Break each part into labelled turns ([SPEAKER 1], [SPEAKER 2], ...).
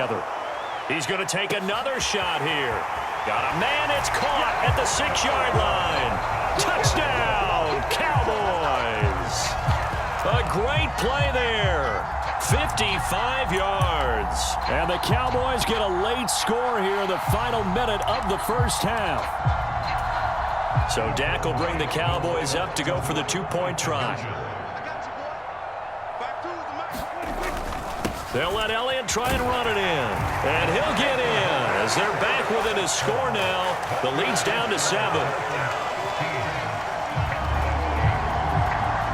[SPEAKER 1] together. He's going to take another shot here. Got a man. It's caught at the 6-yard line. Touchdown, Cowboys. A great play there. 55 yards. And the Cowboys get a late score here in the final minute of the first half. So Dak will bring the Cowboys up to go for the 2-point try. They'll let Elliott try and run it in. And he'll get in as they're back within his score now. The lead's down to 7.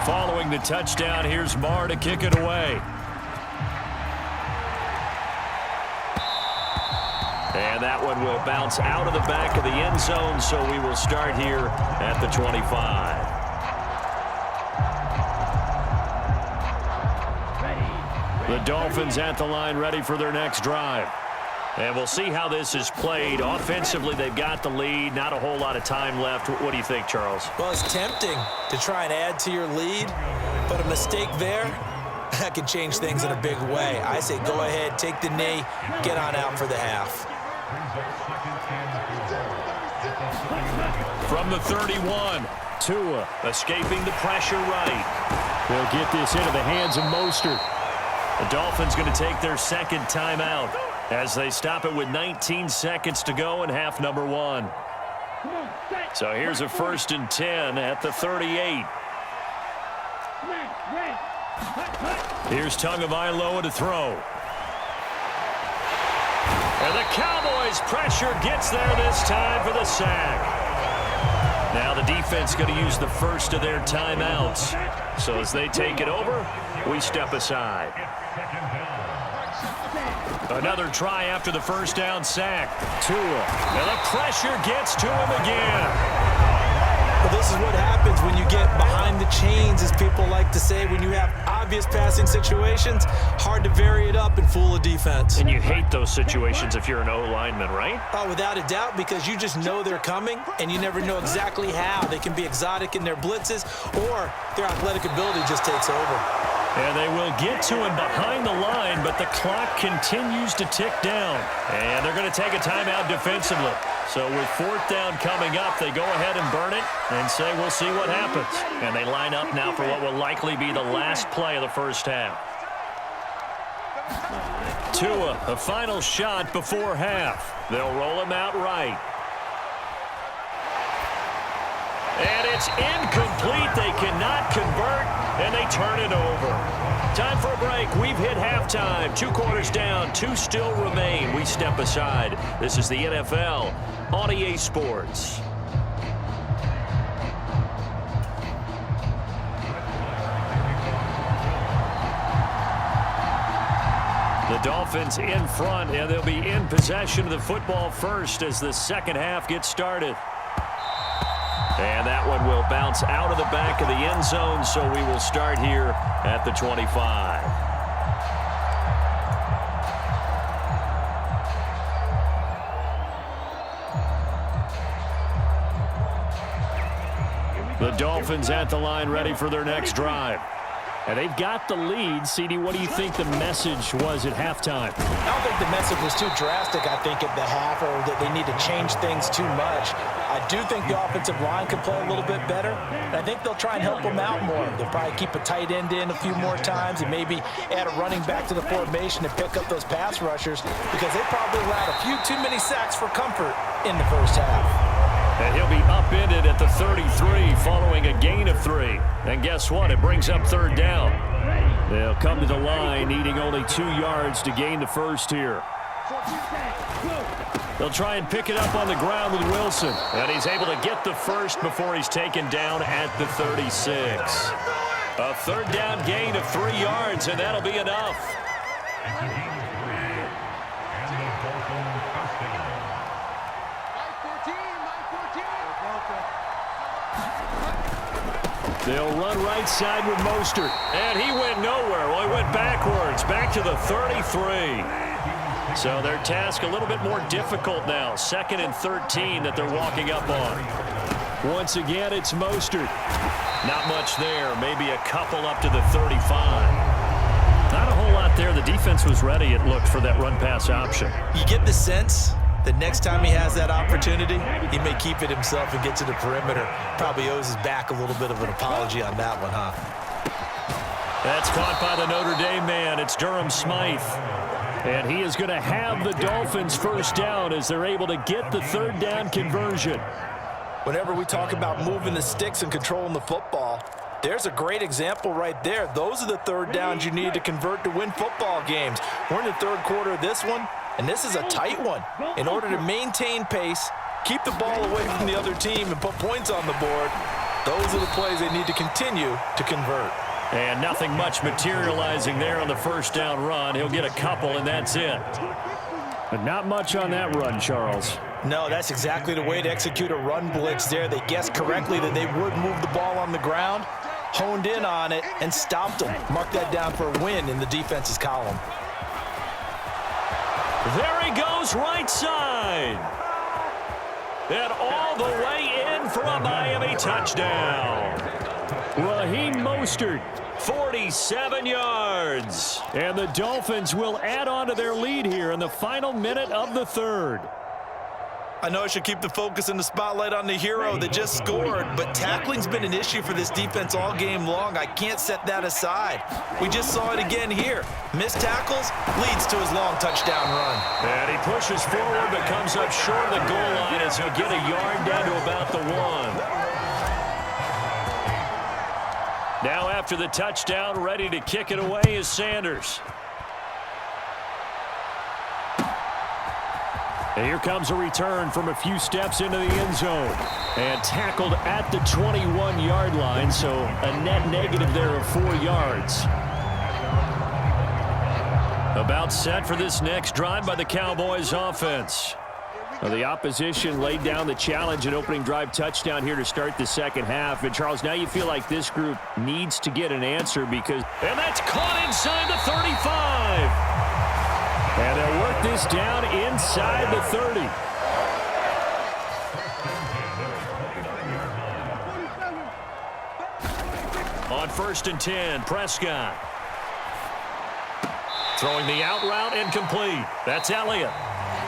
[SPEAKER 1] Following the touchdown, here's Marr to kick it away. And that one will bounce out of the back of the end zone, so we will start here at the 25. The Dolphins at the line ready for their next drive. And we'll see how this is played. Offensively, they've got the lead. Not a whole lot of time left. What do you think, Charles?
[SPEAKER 2] Well, it's tempting to try and add to your lead, but a mistake there, that can change things in a big way. I say go ahead, take the knee, get on out for the half.
[SPEAKER 1] From the 31, Tua escaping the pressure right. They'll get this into the hands of Mostert. The Dolphins going to take their second timeout as they stop it with 19 seconds to go in half number 1. So here's a 1st and 10 at the 38. Here's Tagovailoa to throw. And the Cowboys pressure gets there this time for the sack. Now the defense going to use the first of their timeouts. So as they take it over, we step aside. Another try after the first down sack. Tua. And the pressure gets to him again.
[SPEAKER 2] Well, this is what happens when you get behind the chains, as people like to say. When you have obvious passing situations, hard to vary it up and fool a defense.
[SPEAKER 1] And you hate those situations if you're an O-lineman, right?
[SPEAKER 2] Oh, without a doubt, because you just know they're coming, and you never know exactly how. They can be exotic in their blitzes, or their athletic ability just takes over.
[SPEAKER 1] And they will get to him behind the line, but the clock continues to tick down. And they're going to take a timeout defensively. So with 4th down coming up, they go ahead and burn it and say we'll see what happens. And they line up now for what will likely be the last play of the first half. Tua, a final shot before half. They'll roll him out right. And it's incomplete. They cannot convert, and they turn it over. Time for a break. We've hit halftime. 2 quarters down. 2 still remain. We step aside. This is the NFL on EA Sports. The Dolphins in front, and they'll be in possession of the football first as the second half gets started. And that one will bounce out of the back of the end zone, so we will start here at the 25. The Dolphins at the line ready for their next drive. And they've got the lead. CD, what do you think the message was at halftime?
[SPEAKER 2] I don't think the message was too drastic, I think, at the half, or that they need to change things too much. I do think the offensive line could play a little bit better, and I think they'll try and help them out more. They'll probably keep a tight end in a few more times and maybe add a running back to the formation and pick up those pass rushers, because they probably allowed a few too many sacks for comfort in the first half.
[SPEAKER 1] And he'll be upended at the 33 following a gain of 3. And guess what? It brings up 3rd down. They'll come to the line needing only 2 yards to gain the first here. They'll try and pick it up on the ground with Wilson. And he's able to get the first before he's taken down at the 36. A 3rd down gain of 3 yards, and that'll be enough. They'll run right side with Mostert. And he went nowhere. Well, he went backwards, back to the 33. So their task a little bit more difficult now. 2nd and 13 that they're walking up on. Once again, it's Mostert. Not much there. Maybe a couple up to the 35. Not a whole lot there. The defense was ready, it looked, for that run-pass option.
[SPEAKER 2] You get the sense that next time he has that opportunity, he may keep it himself and get to the perimeter. Probably owes his back a little bit of an apology on that one, huh?
[SPEAKER 1] That's caught by the Notre Dame man. It's Durham Smythe. And he is going to have the Dolphins first down as they're able to get the third down conversion.
[SPEAKER 2] Whenever we talk about moving the sticks and controlling the football, there's a great example right there. Those are the third downs you need to convert to win football games. We're in the third quarter of this one, and this is a tight one. In order to maintain pace, keep the ball away from the other team, and put points on the board, those are the plays they need to continue to convert.
[SPEAKER 1] And nothing much materializing there on the first down run. He'll get a couple, and that's it. But not much on that run, Charles.
[SPEAKER 2] No, that's exactly the way to execute a run blitz there. They guessed correctly that they would move the ball on the ground, honed in on it, and stopped them. Mark that down for a win in the defense's column.
[SPEAKER 1] There he goes, right side. And all the way in for a Miami touchdown. Raheem Mostert, 47 yards. And the Dolphins will add on to their lead here in the final minute of the third.
[SPEAKER 2] I know I should keep the focus and the spotlight on the hero that just scored, but tackling's been an issue for this defense all game long. I can't set that aside. We just saw it again here. Missed tackles leads to his long touchdown run.
[SPEAKER 1] And he pushes forward but comes up short of the goal line as he'll get a yard down to about the one. Now after the touchdown, ready to kick it away is Sanders. And here comes a return from a few steps into the end zone. And tackled at the 21-yard line, so a net negative there of 4 yards. About set for this next drive by the Cowboys offense. Well, the opposition laid down the challenge and opening drive touchdown here to start the second half. And, Charles, now you feel like this group needs to get an answer because... And that's caught inside the 35. And they'll work this down inside the 30. On 1st and 10, Prescott. Throwing the out route incomplete. That's Elliott.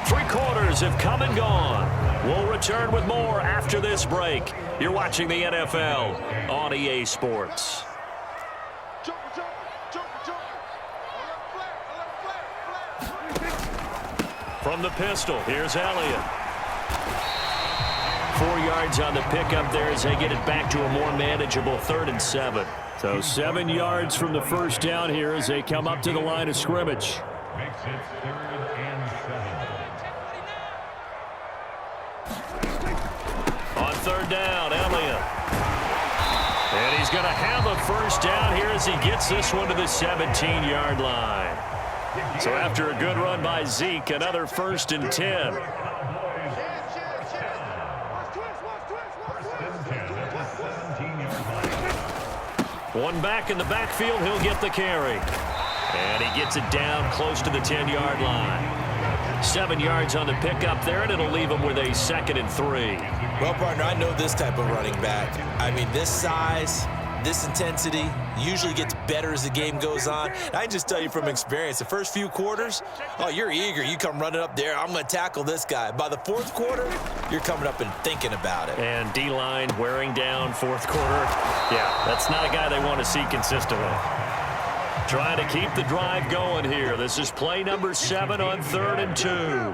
[SPEAKER 1] 3 quarters have come and gone. We'll return with more after this break. You're watching the NFL on EA Sports. From the pistol, here's Elliott. 4 yards on the pickup there as they get it back to a more manageable 3rd and 7. So 7 yards from the first down here as they come up to the line of scrimmage.
[SPEAKER 3] Makes it 3rd and 7.
[SPEAKER 1] On 3rd down, Elliott. And he's going to have a first down here as he gets this one to the 17-yard line. So after a good run by Zeke, another 1st and 10. One back in the backfield, he'll get the carry. And he gets it down close to the 10-yard line. 7 yards on the pickup there, and it'll leave him with a 2nd and 3.
[SPEAKER 2] Well, partner, I know this type of running back. I mean, this size, this intensity usually gets better as the game goes on. And I just tell you from experience, the first few quarters, oh, you're eager. You come running up there, I'm going to tackle this guy. By the 4th quarter, you're coming up and thinking about it.
[SPEAKER 1] And D-line wearing down 4th quarter. Yeah, that's not a guy they want to see consistently. Trying to keep the drive going here. This is play number 7 on 3rd and 2.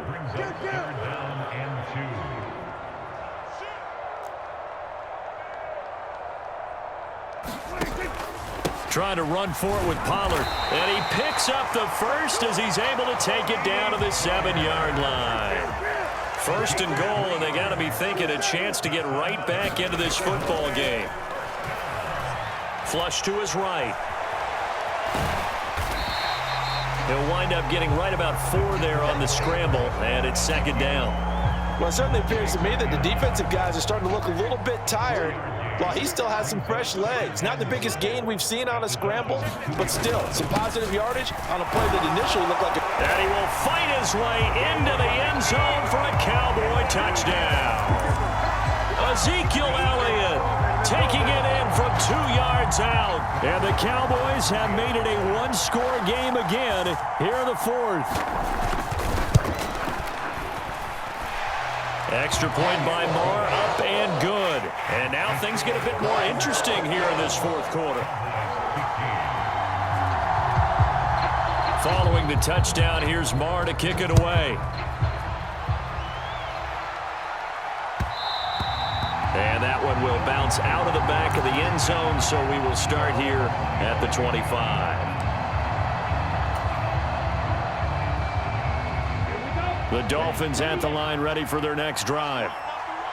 [SPEAKER 1] Trying to run for it with Pollard. And he picks up the first as he's able to take it down to the 7-yard line. 1st and goal, and they got to be thinking a chance to get right back into this football game. Flush to his right. He'll wind up getting right about 4 there on the scramble, and it's 2nd down.
[SPEAKER 2] Well, it certainly appears to me that the defensive guys are starting to look a little bit tired while he still has some fresh legs. Not the biggest gain we've seen on a scramble, but still some positive yardage on a play that initially looked like a...
[SPEAKER 1] And he will fight his way into the end zone for a Cowboy touchdown. Ezekiel Elliott taking it in from 2 yards out. And the Cowboys have made it a one-score game again here in the fourth. Extra point by Moore, up and good. And now things get a bit more interesting here in this fourth quarter. Following the touchdown, here's Moore to kick it away. And that one will bounce out of the back of the end zone, so we will start here at the 25. The Dolphins at the line, ready for their next drive.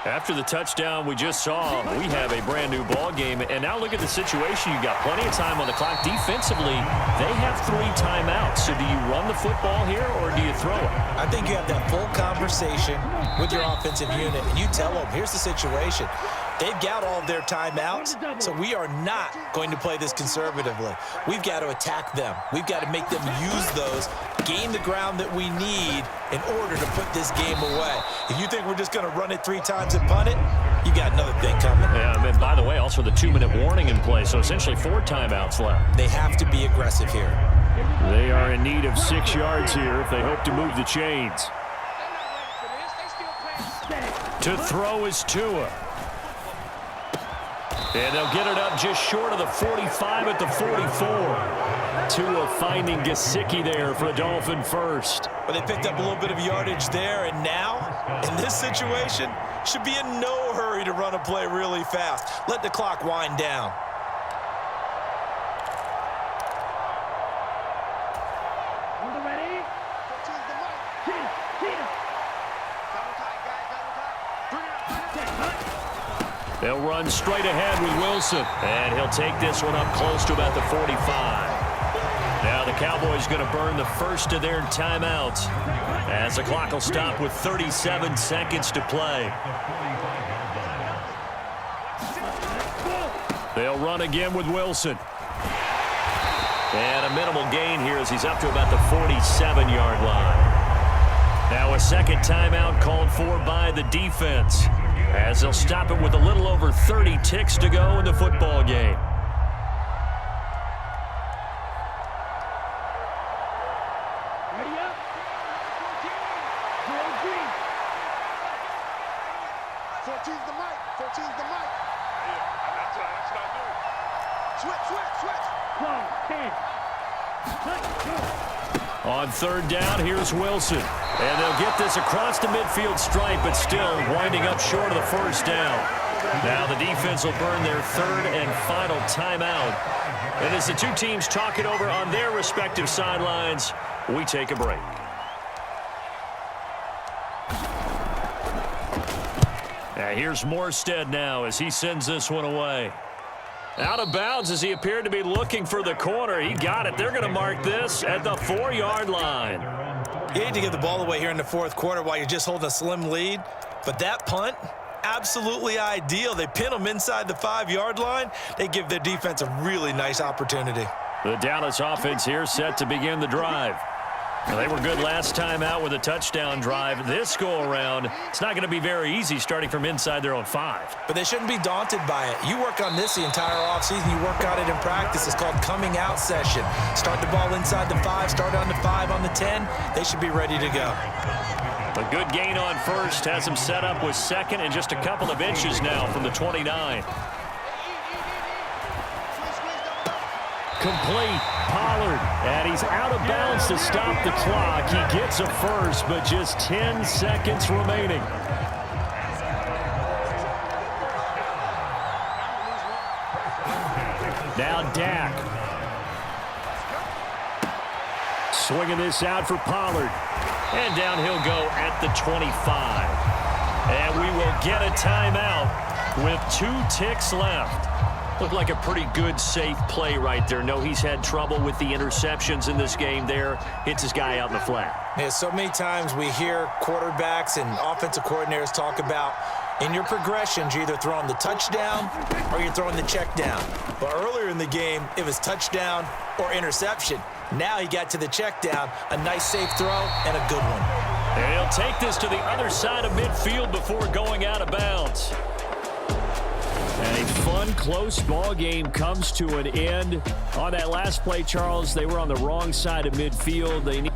[SPEAKER 1] After the touchdown we just saw, we have a brand new ball game. And now look at the situation. You've got plenty of time on the clock. Defensively, they have 3 timeouts. So do you run the football here or do you throw it?
[SPEAKER 2] I think you have that full conversation with your offensive unit, and you tell them, here's the situation. They've got all of their timeouts, so we are not going to play this conservatively. We've got to attack them. We've got to make them use those, gain the ground that we need in order to put this game away. If you think we're just going to run it 3 times and punt it, you got another thing coming.
[SPEAKER 1] Yeah, and by the way, also the 2-minute warning in play, so essentially 4 timeouts left.
[SPEAKER 2] They have to be aggressive here.
[SPEAKER 1] They are in need of 6 yards here if they hope to move the chains. To throw is Tua. And they'll get it up just short of the 45 at the 44. Tua finding Gesicki there for a Dolphin first.
[SPEAKER 2] But they picked up a little bit of yardage there, and now, in this situation, should be in no hurry to run a play really fast. Let the clock wind down.
[SPEAKER 1] They'll run straight ahead with Wilson. And he'll take this one up close to about the 45. Now the Cowboys going to burn the first of their timeouts as the clock will stop with 37 seconds to play. They'll run again with Wilson. And a minimal gain here as he's up to about the 47-yard line. Now a second timeout called for by the defense, as they'll stop it with a little over 30 ticks to go in the football game.
[SPEAKER 4] Ready up. 14's the mic. 14's the mic. Yeah, that's what I do. Switch. 12, 10.
[SPEAKER 1] On third down, here's Wilson. And they'll get this across the midfield stripe, but still winding up short of the first down. Now the defense will burn their third and final timeout. And as the two teams talk it over on their respective sidelines, we take a break. Now here's Morstead now as he sends this one away. Out of bounds as he appeared to be looking for the corner. He got it. They're going to mark this at the 4-yard line.
[SPEAKER 2] You need to give the ball away here in the fourth quarter while you're just holding a slim lead. But that punt, absolutely ideal. They pin them inside the 5-yard line. They give their defense a really nice opportunity.
[SPEAKER 1] The Dallas offense here set to begin the drive. Well, they were good last time out with a touchdown drive. This go-around, it's not going to be very easy starting from inside their own 5.
[SPEAKER 2] But they shouldn't be daunted by it. You work on this the entire offseason. You work on it in practice. It's called coming out session. Start the ball inside the 5, start on the 5, on the 10. They should be ready to go.
[SPEAKER 1] A good gain on first has him set up with second and just a couple of inches now from the 29. Complete. Pollard, and he's out of bounds to stop the clock. He gets a first, but just 10 seconds remaining. Now Dak. Swinging this out for Pollard. And down he'll go at the 25. And we will get a timeout with 2 ticks left. Looked like a pretty good, safe play right there. No, he's had trouble with the interceptions in this game there. Hits his guy out in the flat.
[SPEAKER 2] Yeah, so many times we hear quarterbacks and offensive coordinators talk about in your progressions, you're either throwing the touchdown or you're throwing the check down. But earlier in the game, it was touchdown or interception. Now he got to the check down, a nice safe throw and a good one.
[SPEAKER 1] And he'll take this to the other side of midfield before going out of bounds. And a fun, close ball game comes to an end. On that last play, Charles, they were on the wrong side of midfield. They need